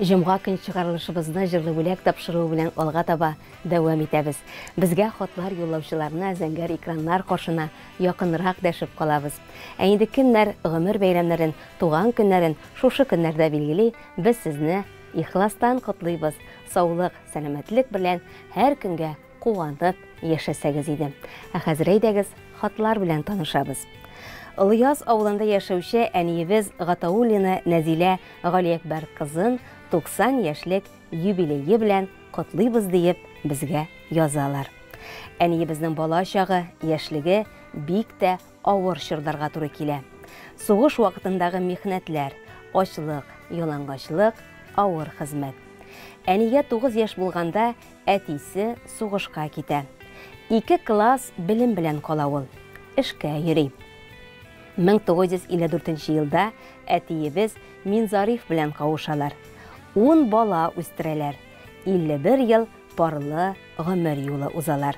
Җомга көн чыгарылышыбызны җырлы бүләк тапшыру белән алга таба дәвам итәбез. Безгә хатлар юллаучыларына зәңгәр экраннар каршына якынрак дәшеп калабыз. Ә инде кемнәр гомер бәйрәмнәрен, туган көннәрен шушы көннәрдә билгели, без сезне ихластан котлыйбыз. Саулык, сәламәтлек белән һәр көнгә куанып яшәсәгез иде. Ә хәзер әйдәгез, хатлар белән танышабыз. Ылыяз авылында яшәүче әниебез Гатауллина Нәзилә Галиәкбәр кызын 90 яшьлек юбилее белән котлыйбыз диеп безгә язалар. Әниебезнең бала чагы, яшьлеге бик тә авыр чордарга туры килә. Сугыш вакытындагы михнәтләр, ачлык, ялангачлык, авыр хезмәт. Әнигә 9 яшь булганда әтисе сугышка китә. 2 класс белем белән кала ул. Эшкә йөри. 1954 елда әтиебез Минзариф белән кавышалар. 10 бала үстерәләр. 51 ел парлы гомер юлы узалар.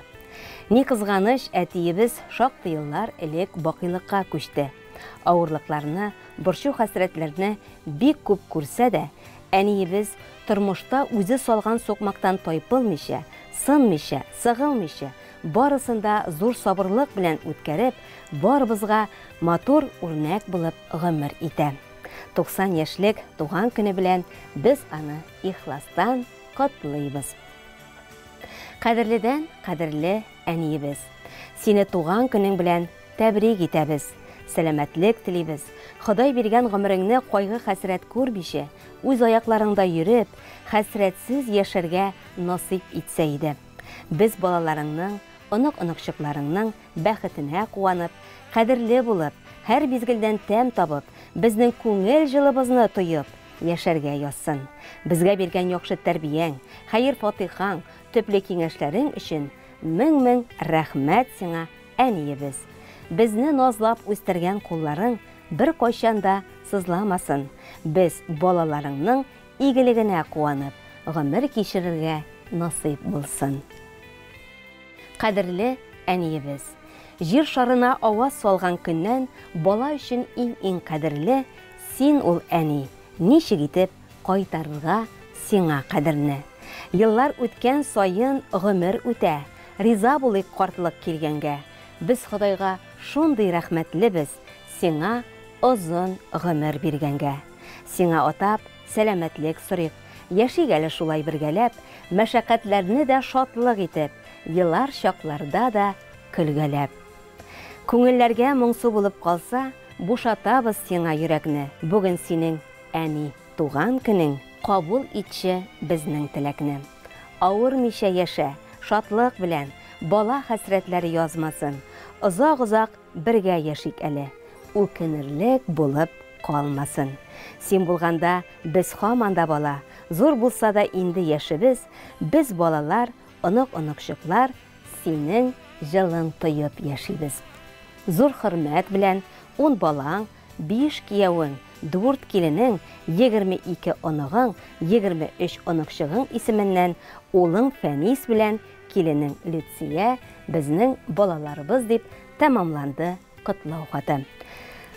Ни кызганыч, әтиебез шактый еллар элек бакыйлыкка күчте. Авырлыкларны, борчу хәсрәтләрне бик күп күрсә дә, әниебез тормышта үзе салган сукмактан тайпылмыйча, сынмыйча, сыгылмыйча, барысында зур сабырлык белән үткәреп, барыбызга матур үрнәк булып гомер итә. 90 яшьлек туган көне белән без аны ихластан котлыйбыз. Кадерледән кадерле әниебез, сине туган көнең белән тәбрик итәбез. Сәламәтлек телибез. Ходай биргән гомереңне кайгы хәсрәт күрмичә, үз аякларыңда йөреп, хәсрәтсез яшәргә насыйп итсә иде. Без балаларыңның, онық-онықчыкларыңның бәхетенә куанып, кадерле булып, һәр мизгелдән тәм табып, безнең күңел җылыбызны тоеп, яшәргә язсын. Безгә биргән яхшы тәрбияң, хәер-фатихаң, төпле киңәшләрең өчен мең рәхмәт сиңа, әниебез. Безне назлап үстергән кулларың бер кайчан да сызламасын. Без балаларыңның игелегенә куанып, гомер кичерергә насыйп булсын. Кадерле әниебез, җир шарына аваз салган көннән бала өчен иң кадерле син ул әни. Ничек итеп кайтарырга сиңа кадерне? Еллар үткән саен гомер үтә, риза булыйк картлык килгәнгә. Без Худайга шундый рәхмәтлебез, сиңа озын гомер биргәнгә. Сиңа атап сәламәтлек сорыйк, яшик әле шулай бергәләп, мәшәкатьләрне дә шатлык итеп, еллар чакларда да көлгәләп. Күңелләргә моңсу булып калса, бушатабыз сиңа йөрәкне. Бүген синең әни туган көнең, кабул итче безнең теләкне. Авырмыйча яшә, шатлык белән, бала хәсрәтләре язмасын. Озак-озак бергә яшик әле, үкенерлек булып калмасын. Син булганда без һаман да бала, зур булса да инде яшебез, без балалар, онық-онықчыклар, синең җылың тоеп яшибез. Зур хөрмәт белән 10 балаң, 5 киявең, 4 киленең, 22 оныгың, 23 онықчыгың исеменнән улың Фәнис белән киленең Лүция безнең балаларыбыз дип тәмамланды котлау хаты.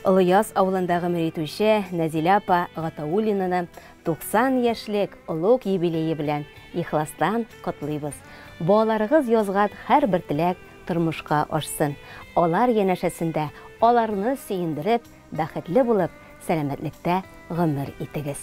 Ылыяз авылындагы мөритүче Нәзилә апа Гатауллинаны 90 яшьлек олуг юбилее белән ихластан котлыйбыз. Балаларыгыз язган һәр бер теләк тормышка ашсын. Алар янәшәсендә аларны сөендереп, бәхетле булып, сәламәтлектә гомер итегез.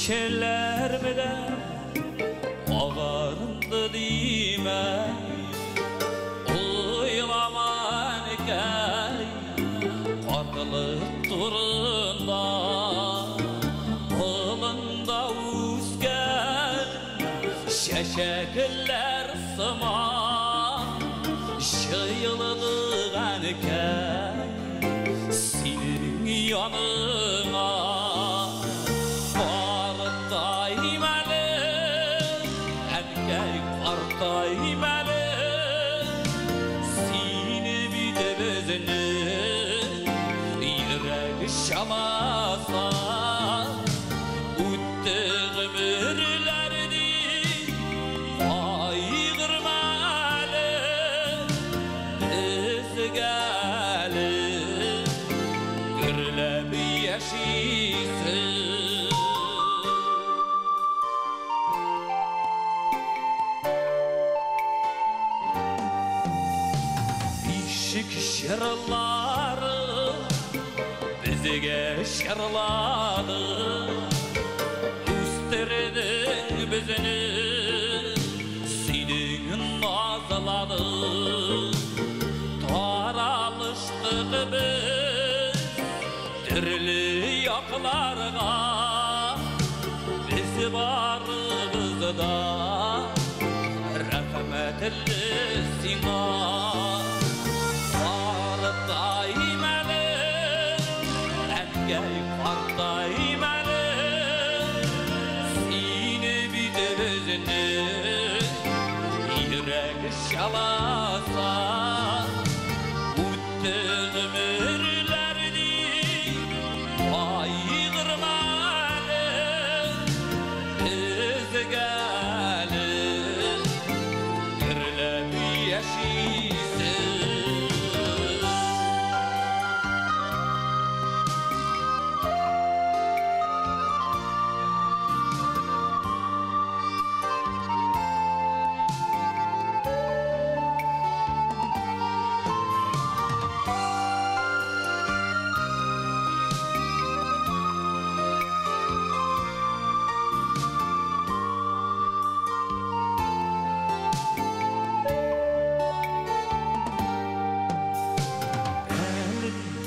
Şeşeler bile ağarındı dime, uylaman gel qarqılık turunda, qılında uzgən şeşekler sıman şıyılıdığan gel senin yanına. Seni bir de bezini Безгәле гөрләп яшисең. Ишек шырлары безгә шырлады, үстердең безне, сүйдең назлады. Taralıştık biz türlü yaklarga, biz varımızda rahmetli sina. Partaymalı, engel partaymalı, seni bitirzni yürek şalasa. Ömürlerdi ayırmalı, özgəli gürləb yaşisın.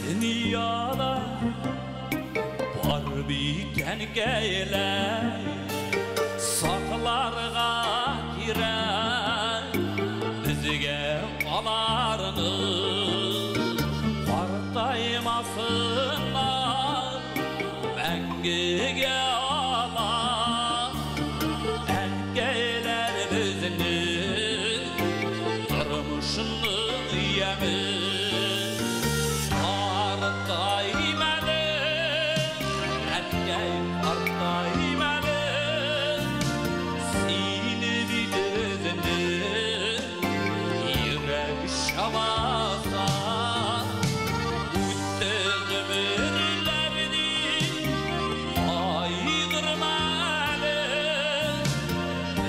Dünyada var biken geyler, saklarga girer bizge alarını. Partaymasınlar mengige alar, engeyler bizni durmuşunu yemin. Partaymalı, engel partaymalı, seni bitirzni yürek şalasa. O'ttiz ömürlerdi ayırmalı,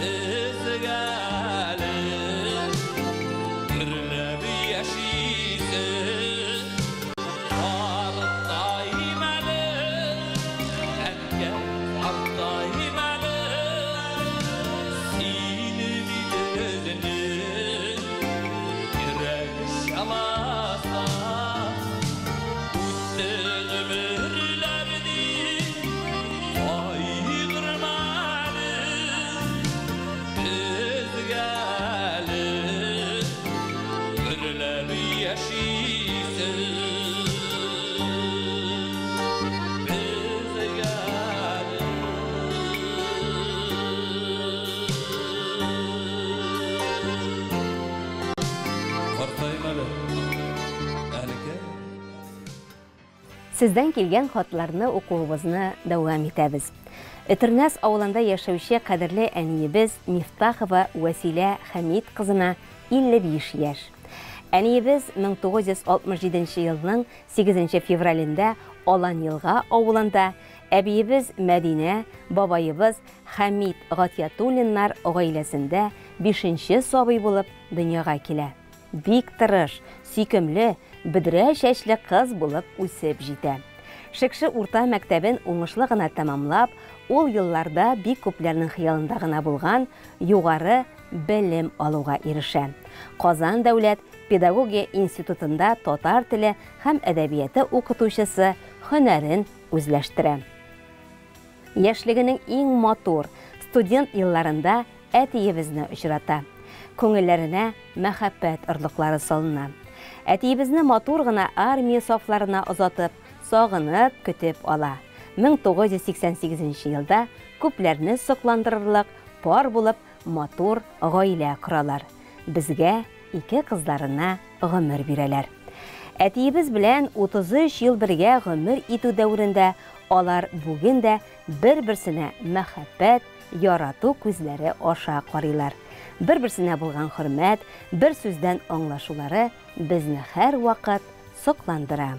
bizgäli gürläb yaşisın. Partaymalı, engel partaymalı, seni bitirzni yürek şalasa. O'ttiz ömürlerdi ayırmalı, bizgäli gürläb yaşisın. Сездән килгән хатларны укуыбызны дәвам итәбез. Өтернәс авылында яшәүче кадерле әниебез Мифтахова Вәсилә Хәмид кызына 55 яшь. Әниебез 1967 елның 8 февралендә Алан-Елга авылында, әбиебез Мәдинә, бабайыбыз Хәмид Гатьятуллиннар гаиләсендә 5нче сабый булып дөньяга килә. Бик тырыш, сөйкемле, бөдрә чәчле кыз булып үсеп җитә. Шикше урта мәктәбен уңышлы гына тәмамлап, ул елларда бик күпләрнең хыялында гына булган югары белем алуга ирешә. Казан дәүләт педагогия институтында татар теле һәм әдәбияты укытучысы һөнәрен үзләштерә. Яшьлегенең иң матур студент елларында әтиебезне очрата. Күңелләренә мәхәббәт орлыклары салына. Әтиебезне матур гына армия сафларына озатып, сагынып көтеп ала. 1988 елда күпләрне сокландырырлык пар булып матур гаилә коралар. Безгә 2 кызларына гомер бирәләр. Әтиебез белән 33 ел бергә гомер итү дәврендә алар бүген дә бер-берсенә мәхәббәт, ярату күзләре аша карыйлар. Бер-берсенә булган хөрмәт, бер сүздән аңлашулары безне һәр вакыт сокландыра.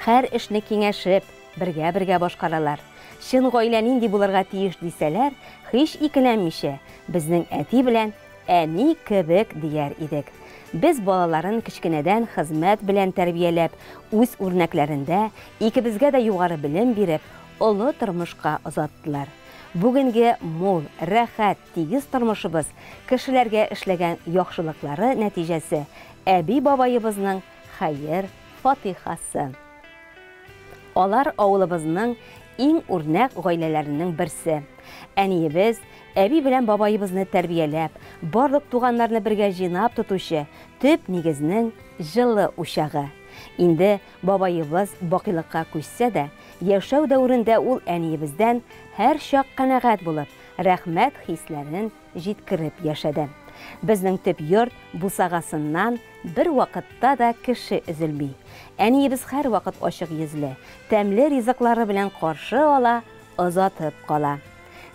Һәр эшне киңәшеп, бергә башкаралар. Чын гаилә нинди булырга тиеш дисәләр, һич икеләнмичә, безнең әти белән әни кебек дияр идек. Без балаларын кичкенәдән хезмәт белән тәрбияләп, үз үрнәкләрендә икебезгә дә югары белем биреп, олы тормышка озаттылар. Бүгенге мул, рәхәт, тигез тормышыбыз кешеләргә эшләгән яхшылыклары нәтиҗәсе әби-бабайыбызның хәер фатихасы. Алар авылыбызның иң үрнәк гаиләләренең берсе. Әниебез, әби белән бабайыбызны тәрбияләп, барлык туганнарны бергә җыйнап тотучы төп нигезнең җылы учагы. Инде бабайыбыз бакыйлыкка күчсә дә, яшәү дәврендә ул әниебездән һәр чак канәгать булып, рәхмәт хисләрен җиткереп яшәде. Безнең төп йорт бусагасыннан бер вакытта да кеше өзелми. Әниебез һәр вакыт ачык йөзле, тәмле ризыклары белән каршы ала, озатып кала.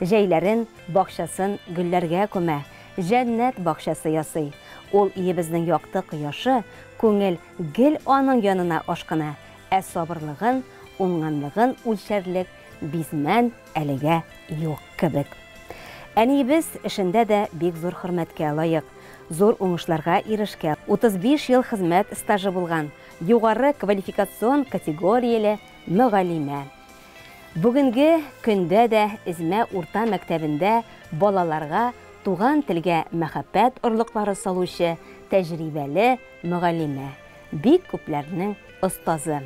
Җәйләрен, бакчасын гөлләргә күмә, җәннәт бакчасы ясый. Ул иебезнең якты кояшы, күңел гел аның янына ашкына, сабырлыгын, уңганлыгын үлчәрлек бизмән әлегә юк кебек. Әниебез эшендә дә бик зур хөрмәткә лаек, зур уңышларга ирешкән, 35 ел хезмәт стажы булган, югары квалификацион категорияле мөгаллимә. Бүгенге көндә дә Измә урта мәктәбендә балаларга туган телгә мәхәббәт орлыклары салучы тәҗрибәле мөгаллимә, бик күпләрнең остазы.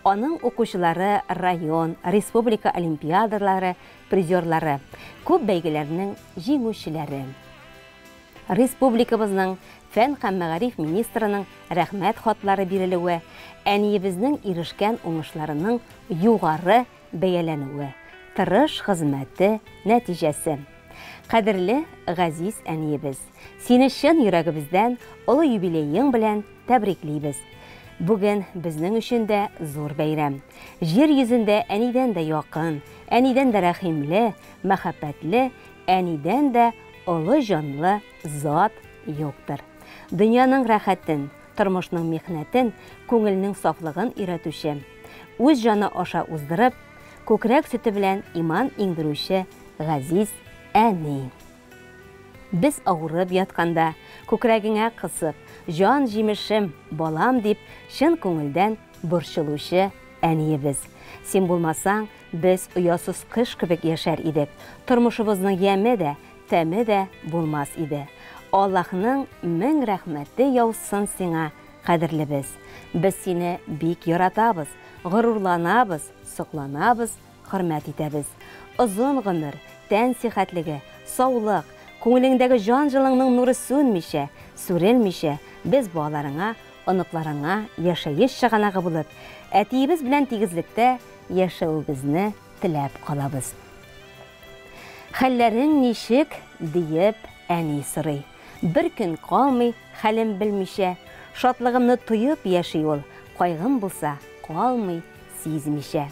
Аның укучылары район, республика олимпиадалары призерлары, күп бәйгеләрнең җиңүчеләре. Республикабызның фән һәм мәгариф министрының рәхмәт хатлары бирелүе, әниебезнең ирешкән уңышларының югары бәяләнүе, тырыш хезмәте нәтиҗәсе. Кадерле Газиз әниебез, сине чын йөрәгебездән олы юбилеең белән тәбриклибез. Бүген безнең өчен дә зур бәйрәм. Җир йөзендә әнидән дә якын, әнидән дә рәхимле, мәхәббәтле, әнидән дә олы җанлы зат юктыр. Дөньяның рәхәтен, тормышның михнәтен, күңелнең сафлыгын өйрәтүче, үз җаны аша уздырып, күкрәк сөте белән иман иңдерүче Газиз әни. Без авырып ятканда, күкрәгеңә кысып, җан җимешем, балам дип, чын күңелдән борчылучы әниебез. Син булмасаң, без оясыз кыш кебек яшәр идек. Тормышыбызның яме дә, тәме дә булмас иде. Аллаһның мең рәхмәте яусын сиңа, кадерлебез. Без сине бик яратабыз, горурланабыз, сокланабыз, хөрмәт итәбез. Озын гомер, тән сихәтлеге, саулык, күңелеңдәге җан җылыңның нуры сүнмичә, сүрелмичә, без балаларыңа, оныкларыңа яшәеш чыганагы булып, әтиебез белән тигезлектә яшәүебезне теләп калабыз. Хәлләрең ничек диеп әни сорый. Бер көн калмый, хәлем белмичә, шатлыгымны тоеп яши ул, кайгым булса, калмый сизмичә.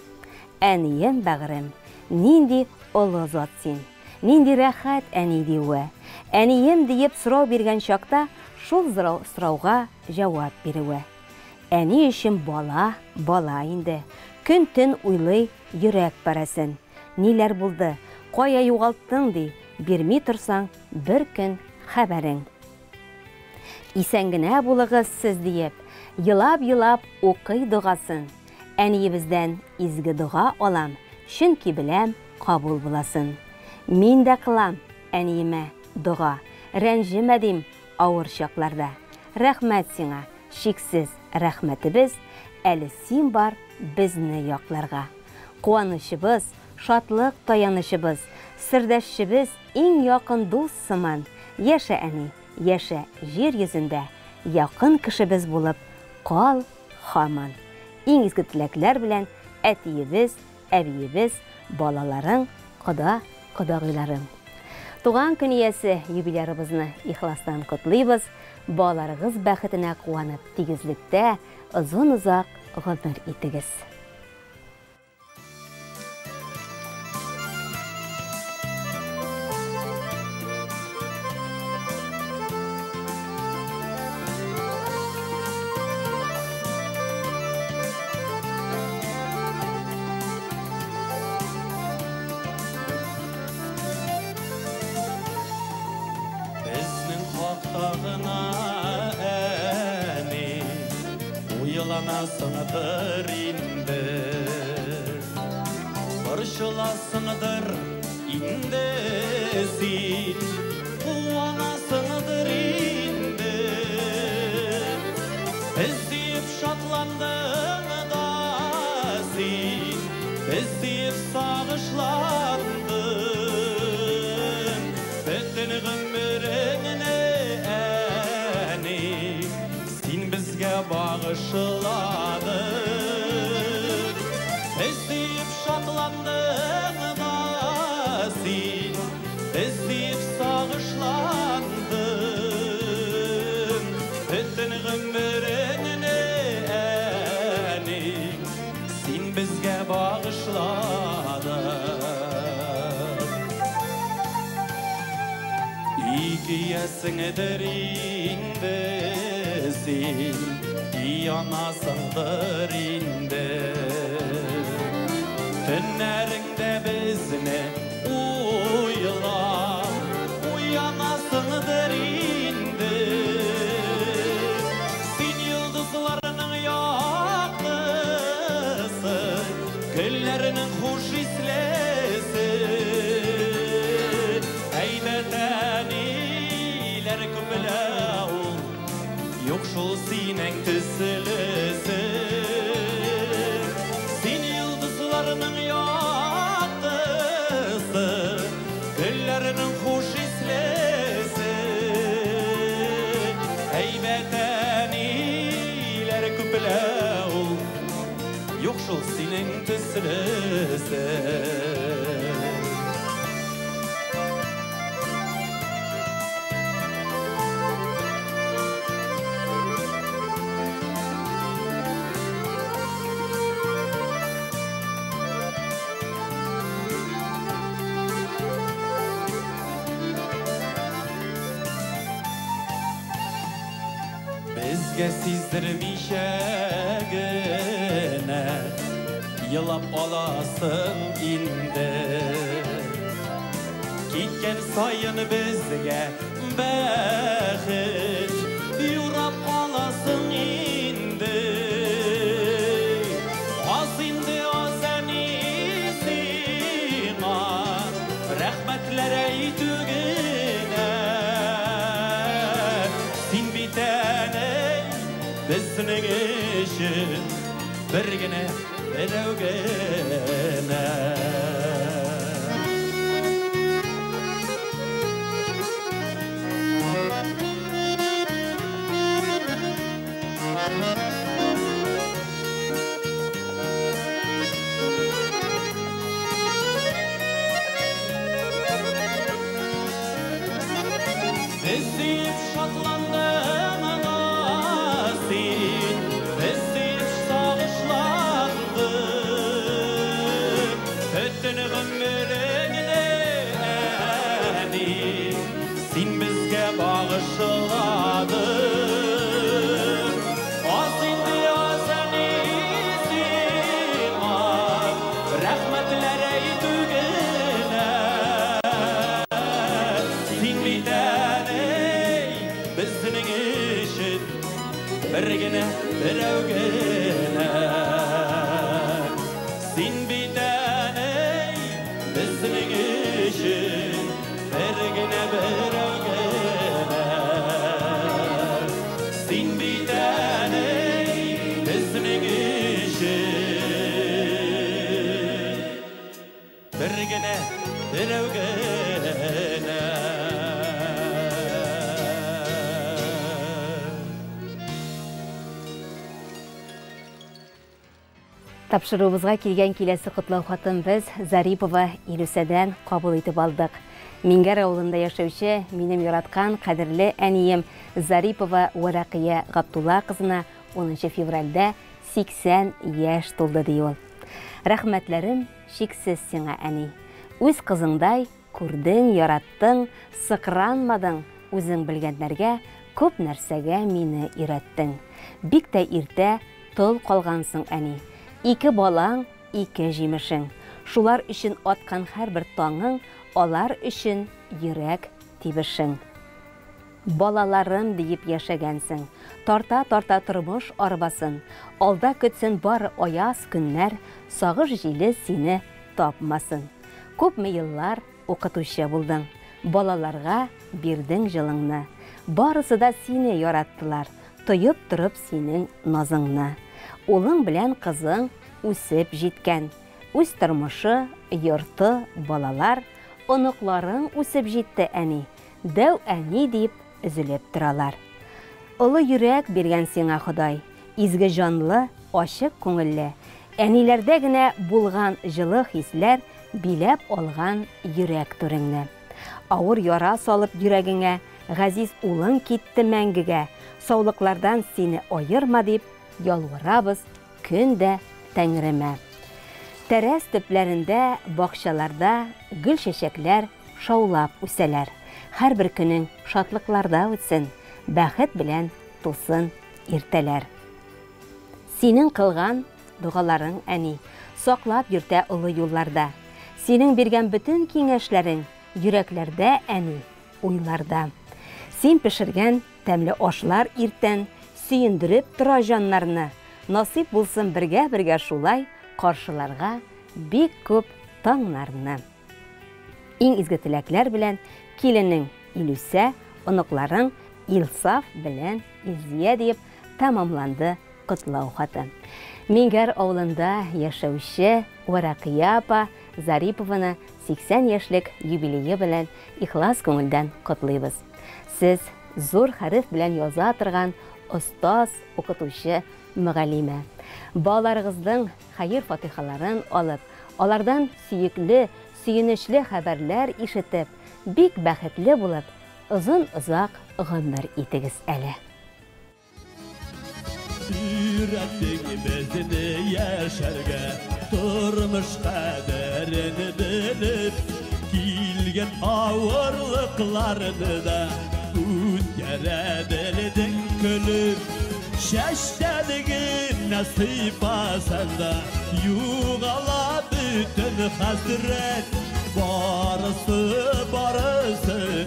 Әнием бәгърем, нинди олы зат син, нинди рәхәт әни диюе. Әнием диеп сорау биргән чакта, шул сорауга җавап бирүе. Әни өчен бала, бала инде. Көн-төн уйлый йөрәк парасын. Ниләр булды, кая югалттың ди, бирми торсаң, бер көн хәбәрең. Исән генә булыгыз сез диеп, елап-елап укый дугасын. Әниебездән изге дуга алам, чөнки беләм кабул буласын. Мин дә кылам әниемә дуга, рәнҗемәдим авыр чакларда. Рәхмәт сиңа, чиксез рәхмәтебез, әле син бар безне якларга. Куанычыбыз, шатлык таянычыбыз, сердәшчебез, иң якын дус сыман. Яшә әни, яшә җир йөзендә, якын кешебез булып кал һаман. Иң изге теләкләр белән әтиебез, әбиебез, балаларың, кодагыйларың. Туган көн иясе юбилярыбызны ихластан котлыйбыз, балаларыгыз бәхетенә куанып, тигезлектә озын-озак гомер итегез. Yılanasındır indi, Barışılasındır indi sin, Kuvanasındır indi. Ezdeyip şatlandın da sin, Ezdeyip sağışlandın. Bütün gümrüğüne eni, Sin bizge bağışladın. Ezdeyip şatlandın da sin, Ezdeyip sağışlandın. Bütün gümrüğüne eni, Sin bizge bağışladın. İkiyesidir indi sin, İyi anasındır indi. Tünlerinde bizne uyla, Uyanasındır indi. Sin yıldızlarının yaklısı, Güllerinin hoş islesi. Eydeteniler kübleğu, Yok şu sinen tüsülüsü. Sin yıldızlarının yaktısı, Güllerinin hoş islesi. Heybeteniler kübleğu, Yok şu sinen tüsülüsü. Bizge sizdirmişegine, Yılap olasın indi. Gitken sayın bizge bəxit, Yurap olasın indi. Az indi o seni sina, Rəhmətlere itügine. Sin bitene bizning işin, Birgine birevgene. Ezdeyip şatlandın sin, Ezdeyip sağışlandın. Bütün ömrüne eni, Sin bizge bağışladın. Az indi o seni sina, Rəhmətlere itügine. Sin bitene bizning işin, Birgine birevgene. Sin bitene bizning işin, Birgine birevgene. Sin bitene bizning işin, Birgine birevgene. Тапшыруыбызга келген келесі құтлау хатын біз Зарипова Илүсәдән қабыл етіп алдық. Мингәр ауылында яшәүче минем яраткан қадірлі әнием Зарипова Варақия Ғабдулла қызына 10 февральда 80 яш толды дей ол. Рәхмәтләрем шиксез сиңа, әни. Үз қызыңдай күрдің, яраттың, сықранмадың, үзең белгәннәргә күп нәрсәгә мине өйрәттең. Бик тә иртә тол калгансың, әни. 2 балаң, 2 җимешең. Шулар өчен аткан һәрбер таңың, алар өчен йөрәк тибешең. Балаларым диеп яшәгәнсең, тарта-тарта тормыш арбасын, алда көтсен бар аяз көннәр, сагыш җиле сине тапмасын. Күпме еллар укытучы булдың, балаларга бирдең җылыңны. Барысы да сине яраттылар, тоеп торып синең назыңны. Улың белән кызың үсеп җиткән, үз тормышы, йорты, балалар, оныкларың үсеп җитте әни, дәү әни дип üzülеп торалар. Олы йөрәк биргән сиңа Ходай, изге җанлы, ачык күңелле, әниләрдә генә булган җылы хисләр биләп алган йөрәк түреңне. Авыр яра салып йөрәгеңә, газиз улың китте мәңгегә, саулыклардан сине аерма дип ялварабыз көндә Тәңремә. Тәрәз төпләрендә, бакчаларда гөл чәчәкләр шаулап үсәләр. Һәрбер көнең шатлыкларда үтсен, бәхет белән тусын иртәләр. Синең кылган дугаларың әни, саклап йөртә олы юлларда. Синең биргән бөтен киңәшләрең йөрәкләрдә әни, уйларда. Син пешергән тәмле ашлар иртән сөендереп тора җаннарны. Насип булсын бергә-бергә шулай каршыларга бик күп таңнарны. Иң изге теләкләр белән киленең Илүсә, оныкларың Илсаф белән Илзия дип тамамланды котлау хаты. Мингәр авылында яшәүче Варакия апа Зарипованы 80 яшьлек юбилее белән ихлас күңелдән котлыйбыз. Сез зур хәреф белән яза торган остаз, укытучы, мөгаллимә. Балаларыгызның хәер-фатихаларын алып, алардан сөекле, сөенечле хәбәрләр ишетеп, бик бәхетле булып, озын-озак гомер итегез әле. Үйрәттең безне яшәргә, тормыш кадәрен белеп, килгән авырлыкларны да үткәрә белдең көлеп. Шәштәлегем насыйп асанда, югала бүтән хәсрәт. Барысы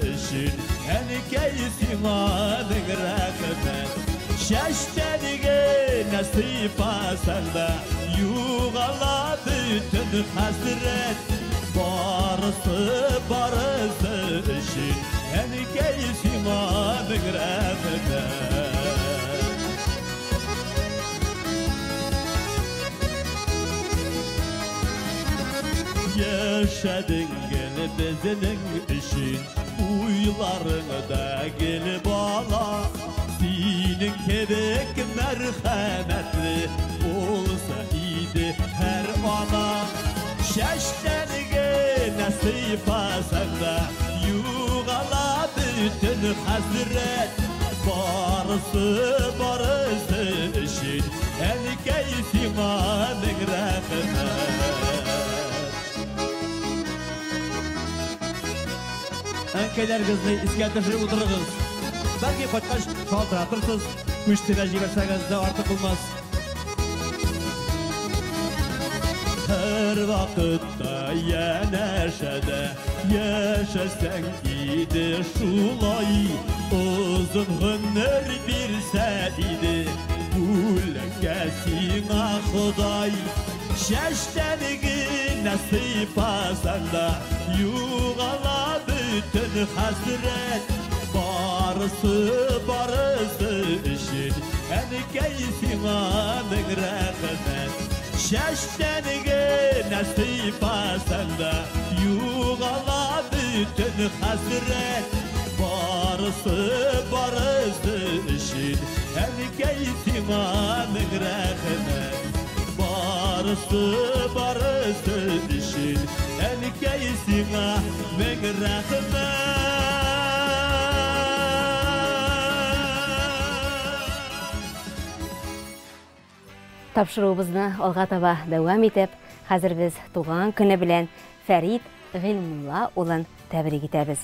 өчен әнкәй сиңа мең рәхмәт. Шәштәлеге насыйп асанда, югала бүтән хәсрәт. Барысы өчен әнкәй сиңа мең рәхмәт. Yaşadın gel bezinin işin, uylarında gel bala. Senin kebek merhametli olsa iyiydi her ana. Şaşlarına nasip asanda, yugala bütün hasret. Barısı işin, erkeği simanın rahmet. Әнкәйләр кызны искә төшереп утырыгыз. Бәлки кайткач шалтыратырсыз, күчтәгә җибәрсәгез дә артык булмас. Һәр вакытта янәшәдә яшәсәң иде шулай. Озын гомер бирсә иде үләнгә сиңа Ходай. Шәштәлеге насыйп асанда, югала bütün hasret. Barısı için әнкәй сиңа мең рәхмәт. Шәштәлеге насыйп асанда, югала bütün hasret. Barısı için әнкәй сиңа мең рәхмәт. Barısı için әнкәй сиңа мең рәхмәт. Тапшыруыбызны алга таба дәвам итеп, хәзер без туган көне белән Фәрит Гыйльмулла улын тәбрик итәбез.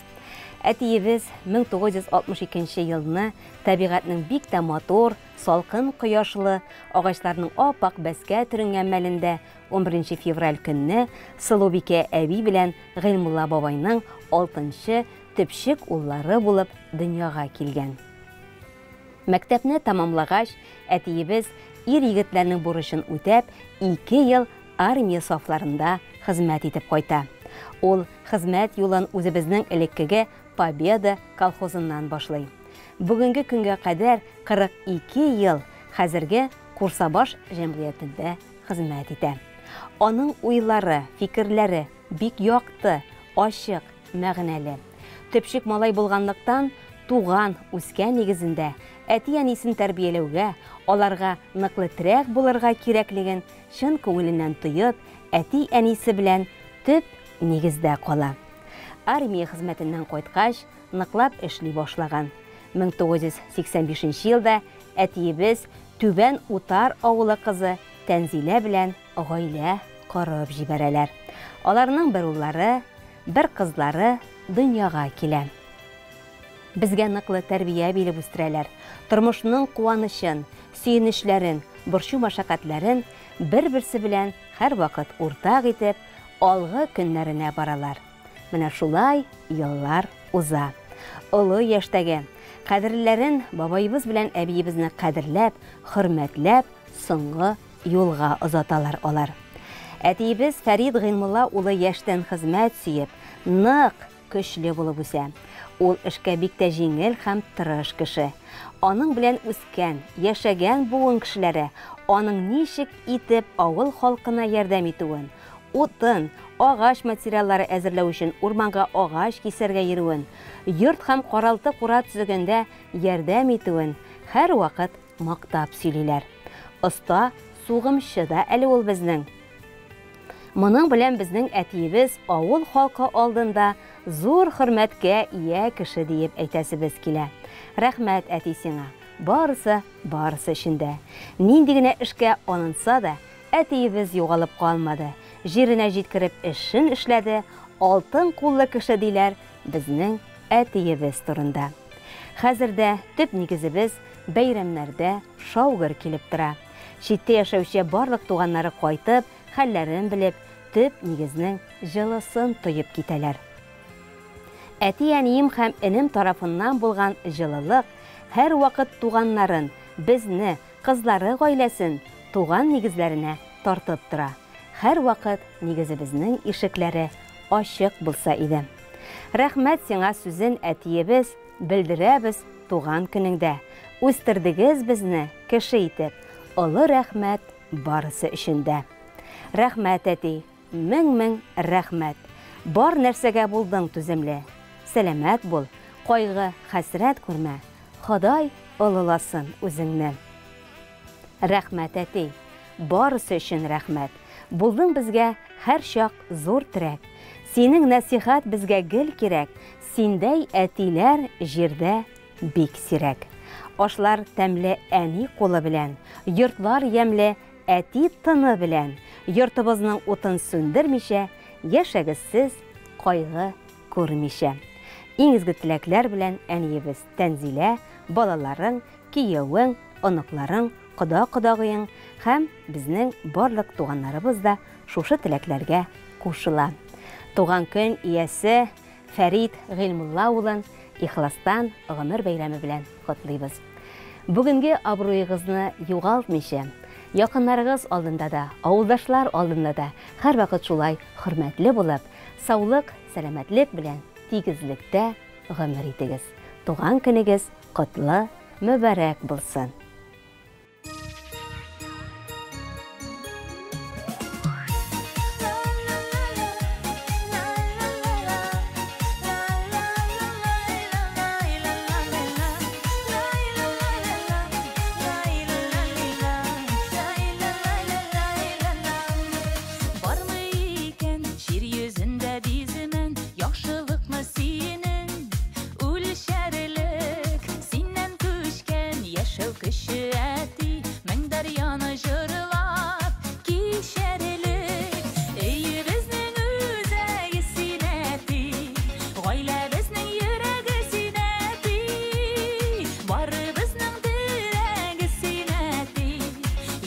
Әтиебез 1962 елны табигатьнең бик тә матур, салкын кояшлы, агачларның апак бәскә төренгән мәлендә 11 февраль көнне Сылубикә әби белән Гыйльмулла бабайның 6-нчы төпчек уллары булып дөньяга килгән. Мәктәпне тамамлагач, әтиебез ир-егетләрнең бурычын үтәп, 2 ел армия сафларында хезмәт итеп кайта. Ул хезмәт юлын үзебезнең элеккеге Победа колхозыннан башлый. Бүгенге көнгә кадәр 42 ел хәзерге Курсабаш җәмгыятендә хезмәт итә. Аның уйлары, фикерләре бик якты, ачык, мәгънәле. Төпчек малай булганлыктан, туган, үскән нигезендә әти-әнисен тәрбияләүгә, аларга ныклы терәк булырга кирәклеген чын күңеленнән тоеп, әти-әнисе белән төп нигездә кала. Армия хезмәтеннән кайткач, ныклап эшли башлаган. 1985 елда әтиебез Түбән Утар авылы кызы Тәнзилә белән гаилә корып җибәрәләр. Аларның бер уллары, бер кызлары дөньяга килә. Безгә ныклы тәрбия биреп үстерәләр. Тормышның куанычын, сөенечләрен, борчу мәшәкатьләрен бер-берсе белән һәр вакыт уртак итеп, алгы көннәренә баралар. Менә шулай еллар уза. Олы яшьтәге кадерләрен бабайыбыз белән әбиебезне кадерләп, хөрмәтләп, соңгы юлга озаталар алар. Әтиебез Фәрид Гыйлмулла улы яшьтән хезмәт сөеп, нык, көчле булып үсә. Ул эшкә бик тә җиңел һәм тырыш кеше. Аның белән үскән, яшәгән буын кешеләре аның ничек итеп авыл халкына ярдәм итүен, утын, агач материаллары әзерләү өчен урманга агач кисәргә йөрүен, йорт һәм каралты кура төзегәндә ярдәм итүен һәр вакыт мактап сөйлиләр. Оста сугымчы да әле ул безнең. Моның белән безнең әтиебез авыл халкы алдында зур хөрмәткә ия кеше диеп әйтәсебез килә. Рәхмәт әти сиңа. Барысы эчендә. Нинди генә эшкә алынса да, әтиебез югалып калмады. Җиренә җиткереп эшен эшләде. Алтын куллы кеше диләр безнең әтиебез турында. Хәзердә төп нигезебез бәйрәмнәрдә шаугыр килеп тора. Читтә яшәүче барлык туганнары кайтып, хәлләрен белеп, төп нигезнең җылысын тоеп китәләр. Әти-әнием һәм энем тарафыннан булган җылылык һәр вакыт туганнарын, безне, кызлары гаиләсен туган нигезләренә тартып тора. Һәр вакыт нигезебезнең ишекләре ачык булса иде. Рәхмәт сиңа сүзен әтиебез белдерәбез туган көнеңдә. Үстердегез безне кеше итеп. Олы рәхмәт барысы өчендә. Рәхмәт әти, мең рәхмәт. Бар нәрсәгә булдың түземле. Сәламәт бул, кайгы, хәсрәт күрмә. Ходай олыласын үзеңне. Рәхмәт әти, барысы өчен рәхмәт. Булдың безгә һәр чак зур терәк. Синең нәсихат безгә гел кирәк. Синдәй әтиләр җирдә бик сирәк. Ашлар тәмле әни кулы белән, йортлар ямле әти тыны белән. Йортыбызның утын сүндермичә, яшәгез сез кайгы күрмичә. Иң изге теләкләр белән әниебез Тәнзилә, балаларың, киявең, оныкларың, кода-кодагыең һәм безнең барлык туганнарыбыз да шушы теләкләргә кушыла. Туган көн иясе Фәрид Гыйлмулла улын ихластан гомер бәйрәме белән котлыйбыз. Бүгенге абруйыгызны югалтмыйча, якыннарыгыз алдында да, авылдашлар алдында да һәр вакыт шулай хөрмәтле булып, саулык, сәламәтлек белән тигезлектә гомер итегез. Туган көнегез котлы, мөбарәк булсын.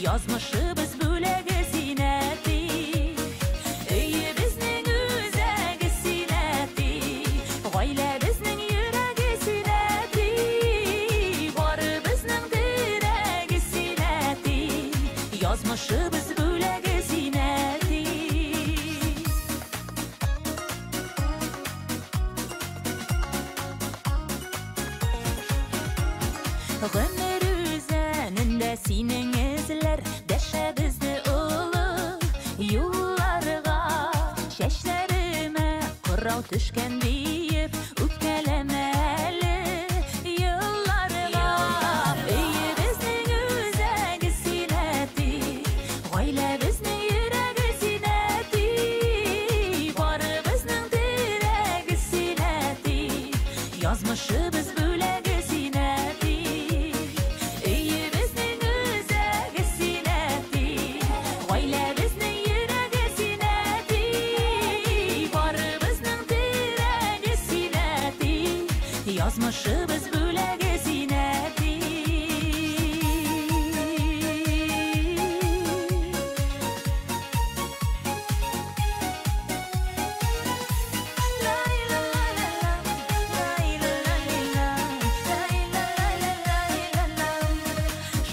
Yazmışыбыз бүләге синәти, өйебезнең үзәге синәти, гаиләбез Yazmışыбыз бүләге зинәти. Гомер үзәнендә синең эзләр дәшәбезне улы юлларга. Чәчләремә кырау төшкән диеп үпкәләмә әле елларга. Өебезнең үзәге зинәти, гаиләбезнең йөрәге зинәти, барыбызның терәге зинәти, язмышыбыз бүләге зинәти. Өебезнең үзәге зинәти, гаиләбезнең йөрәге зинәти, барыбызның терәге зинәти, язмышыбыз бүләге зинәти.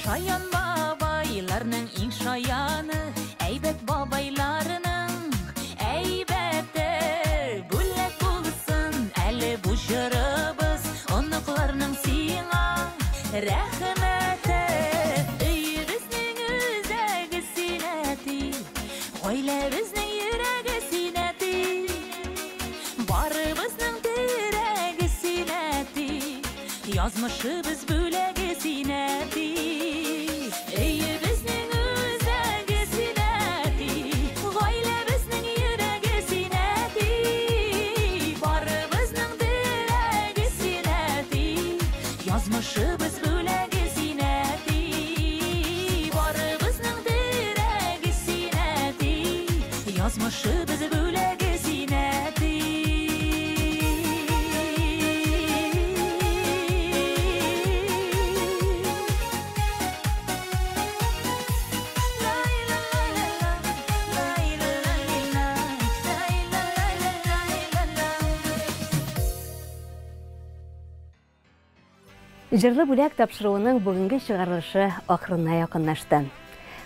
Шаян бабайларның иң шаяны, әйбәт бабайларының әйбәте. Бүләк булсын әле бу җырыбыз, оныкларның сиңа рәхмәте. Өебезнең үзәге зинәти, гаиләбезнең йөрәге зинәти, барыбызның терәге зинәти, язмышыбыз бүләге зинәти. Өебезнең үзәге зинәти, гаиләбезнең йөрәге зинәти, барыбызның терәге зинәти, язмышыбыз бүләге зинәти, барыбызның терәге зинәти, язмышыбыз бүләге зинәти. Җырлы бүләк тапшыруының бүгенге чыгарылышы ахырына якынлашты.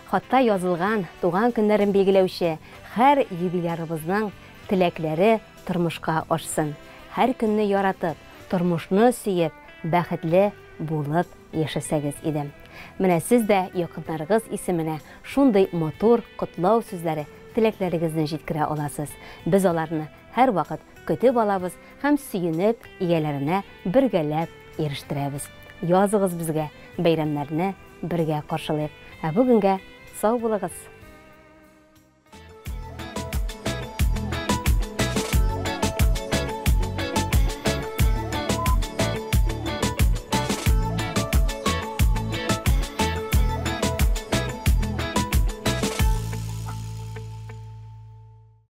Хатта язылган туган көннәрен билгеләүче һәр юбилярыбызның теләкләре тормышка ашсын. Һәр көнне яратып, тормышны сөеп, бәхетле булып яшәсәгез иде. Менә сез дә якыннарыгыз исеменә шундый мотор котлау сүзләре, теләкләрегезне җиткерә аласыз. Без аларны һәр вакыт көтеп алабыз һәм сөенеп, ияләренә бергәләп ирештерәбез. Языгыз безгә, бәйрәмнәрне бергә каршылыйк. Ә бүгенгә сау булыгыз.